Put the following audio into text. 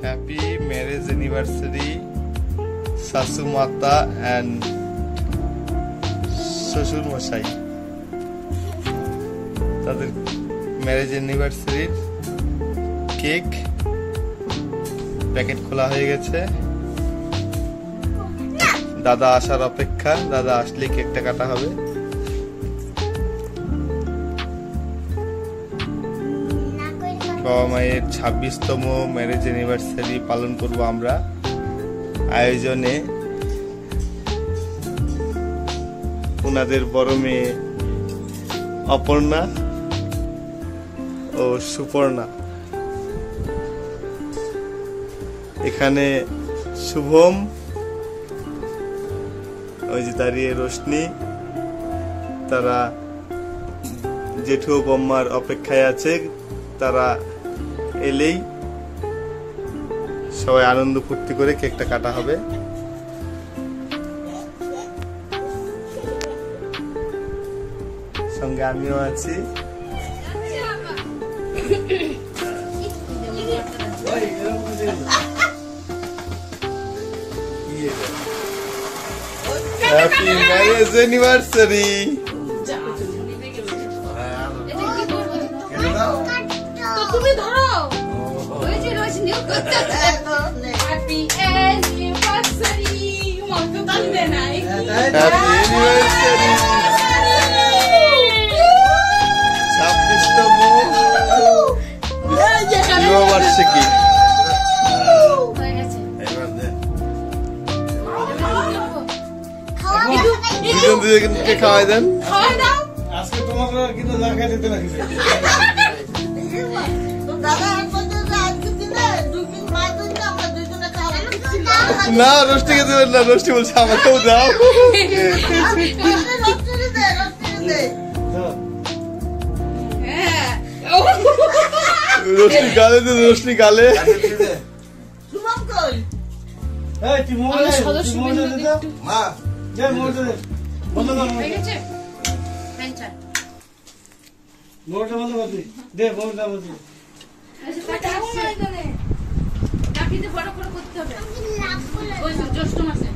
Happy marriage anniversary শাশু মাতা and শ্বশুর মশাই। তাদের ম্যারেজ অ্যানিভার্সারির কেক প্যাকেট খোলা হয়ে গেছে। দাদা আসার অপেক্ষা, দাদা আসলে কেকটা কাটা হবে। বাবা মায়ের 26তম ম্যারেজ অ্যানিভার্সারি পালন করব আমরা। আয়োজনে ওনাদের বড় মেয়ে অপর্ণা ও সুপর্ণা, এখানে শুভম, ওই যে দাঁড়িয়ে রোশনি, তারা জেঠু বম্মার অপেক্ষায় আছে। তারা এলেই সবাই আনন্দ ফুর্তি করে কেকটা কাটা হবে। সঙ্গে আমিও আছি। Happy marriage anniversary. তুমি ধরো ওই যে রোশনি করতেছে হ্যাপি অ্যানিভার্সারি মতো তালি দে নাই হ্যাপি অ্যানিভার্সারি 26তম বিবাহ বার্ষিকী। হয়ে গেছে দুজনকে খাওয়াই দেন। খাওয়া দাও আজকে তোমাকে কিন্তু লাগা দিতে লাগবে। না রোস্টিকে দেবেন না, রোস্টি বলছে আমাকেও দাও। রোস্টি গালে দেন, রোস্টি গালে। হয়ে গেছে পেনচার মোটা বন্ধ করবি দে, মোটা বন্ধ চাকরিতে বড় করে করতে হবে ওই জ্যৈষ্ঠ মাসে।